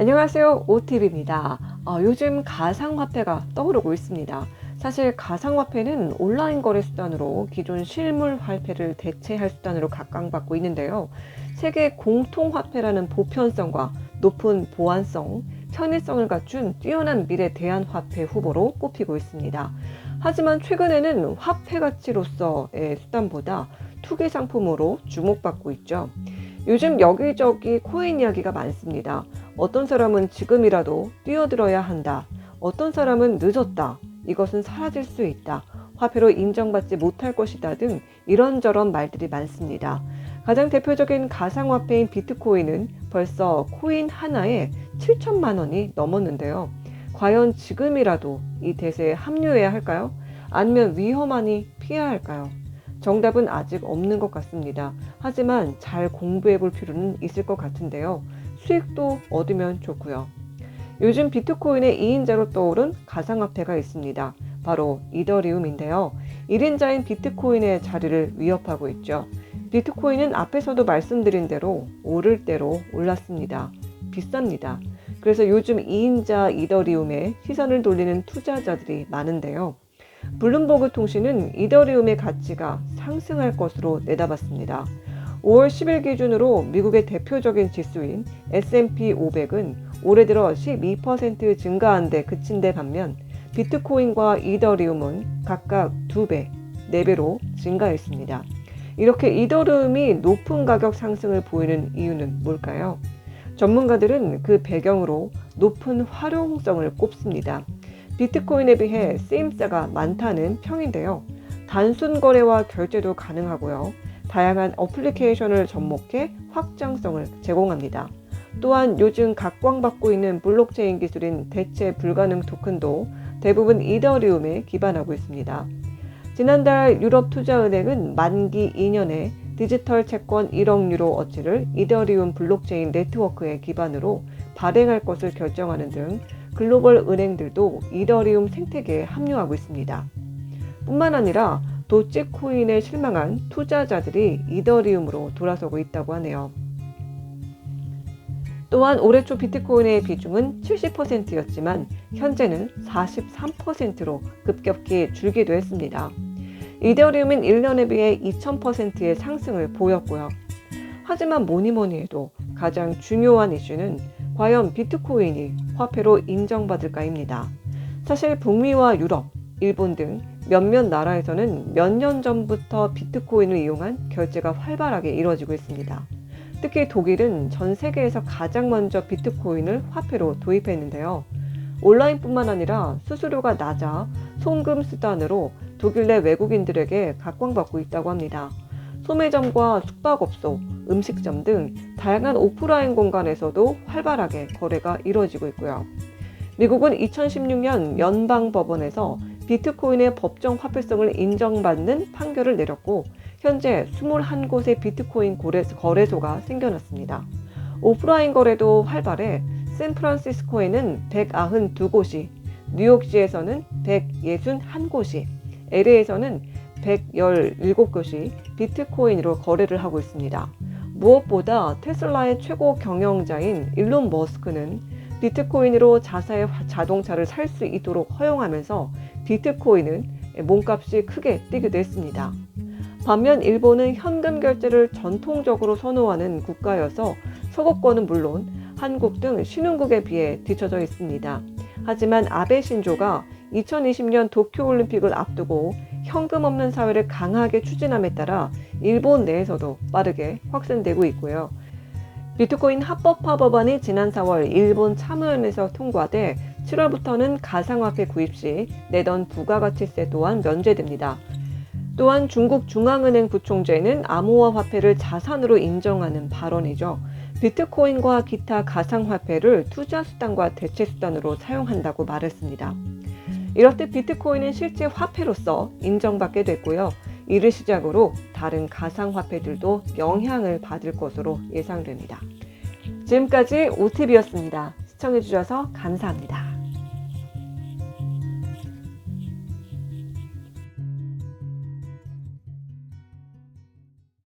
안녕하세요. 오팁입니다. 요즘 가상화폐가 떠오르고 있습니다. 사실 가상화폐는 온라인 거래 수단으로 기존 실물 화폐를 대체할 수단으로 각광받고 있는데요. 세계 공통화폐라는 보편성과 높은 보안성, 편의성을 갖춘 뛰어난 미래 대안화폐 후보로 꼽히고 있습니다. 하지만 최근에는 화폐 가치로서의 수단보다 투기 상품으로 주목받고 있죠. 요즘 여기저기 코인 이야기가 많습니다. 어떤 사람은 지금이라도 뛰어들어야 한다. 어떤 사람은 늦었다. 이것은 사라질 수 있다. 화폐로 인정받지 못할 것이다 등 이런저런 말들이 많습니다. 가장 대표적인 가상화폐인 비트코인은 벌써 코인 하나에 7천만 원이 넘었는데요. 과연 지금이라도 이 대세에 합류해야 할까요? 아니면 위험하니 피해야 할까요? 정답은 아직 없는 것 같습니다. 하지만 잘 공부해 볼 필요는 있을 것 같은데요. 수익도 얻으면 좋고요. 요즘 비트코인의 2인자로 떠오른 가상화폐가 있습니다. 바로 이더리움인데요. 1인자인 비트코인의 자리를 위협하고 있죠. 비트코인은 앞에서도 말씀드린 대로 오를 대로 올랐습니다. 비쌉니다. 그래서 요즘 2인자 이더리움에 시선을 돌리는 투자자들이 많은데요. 블룸버그 통신은 이더리움의 가치가 상승할 것으로 내다봤습니다. 5월 10일 기준으로 미국의 대표적인 지수인 S&P 500은 올해 들어 12% 증가한 데 그친 데 반면 비트코인과 이더리움은 각각 2배, 4배로 증가했습니다. 이렇게 이더리움이 높은 가격 상승을 보이는 이유는 뭘까요? 전문가들은 그 배경으로 높은 활용성을 꼽습니다. 비트코인에 비해 쓰임새가 많다는 평인데요. 단순 거래와 결제도 가능하고요. 다양한 어플리케이션을 접목해 확장성을 제공합니다. 또한 요즘 각광받고 있는 블록체인 기술인 대체 불가능 토큰도 대부분 이더리움에 기반하고 있습니다. 지난달 유럽투자은행은 만기 2년에 디지털 채권 1억 유로 어치를 이더리움 블록체인 네트워크에 기반으로 발행할 것을 결정하는 등 글로벌 은행들도 이더리움 생태계에 합류하고 있습니다. 뿐만 아니라 도치코인에 실망한 투자자들이 이더리움으로 돌아서고 있다고 하네요. 또한 올해 초 비트코인의 비중은 70%였지만 현재는 43%로 급격히 줄기도 했습니다. 이더리움은 1년에 비해 2000%의 상승을 보였고요. 하지만 뭐니 해도 가장 중요한 이슈는 과연 비트코인이 화폐로 인정받을까입니다. 사실 북미와 유럽, 일본 등 몇몇 나라에서는 몇 년 전부터 비트코인을 이용한 결제가 활발하게 이루어지고 있습니다. 특히 독일은 전 세계에서 가장 먼저 비트코인을 화폐로 도입했는데요. 온라인뿐만 아니라 수수료가 낮아 송금 수단으로 독일 내 외국인들에게 각광받고 있다고 합니다. 소매점과 숙박업소, 음식점 등 다양한 오프라인 공간에서도 활발하게 거래가 이루어지고 있고요. 미국은 2016년 연방법원에서 비트코인의 법정 화폐성을 인정받는 판결을 내렸고 현재 21곳의 비트코인 거래소가 생겨났습니다. 오프라인 거래도 활발해 샌프란시스코에는 192곳이, 뉴욕시에서는 161곳이, LA에서는 117곳이 비트코인으로 거래를 하고 있습니다. 무엇보다 테슬라의 최고 경영자인 일론 머스크는 비트코인으로 자동차를 살 수 있도록 허용하면서 비트코인은 몸값이 크게 뛰기도 했습니다. 반면 일본은 현금 결제를 전통적으로 선호하는 국가여서 서구권은 물론 한국 등 신흥국에 비해 뒤처져 있습니다. 하지만 아베 신조가 2020년 도쿄올림픽을 앞두고 현금 없는 사회를 강하게 추진함에 따라 일본 내에서도 빠르게 확산되고 있고요. 비트코인 합법화 법안이 지난 4월 일본 참의원에서 통과돼 7월부터는 가상화폐 구입 시 내던 부가가치세 또한 면제됩니다. 또한 중국 중앙은행 부총재는 암호화 화폐를 자산으로 인정하는 발언이죠. 비트코인과 기타 가상화폐를 투자수단과 대체수단으로 사용한다고 말했습니다. 이렇듯 비트코인은 실제 화폐로서 인정받게 됐고요. 이를 시작으로 다른 가상화폐들도 영향을 받을 것으로 예상됩니다. 지금까지 오팁이었습니다. 시청해주셔서 감사합니다.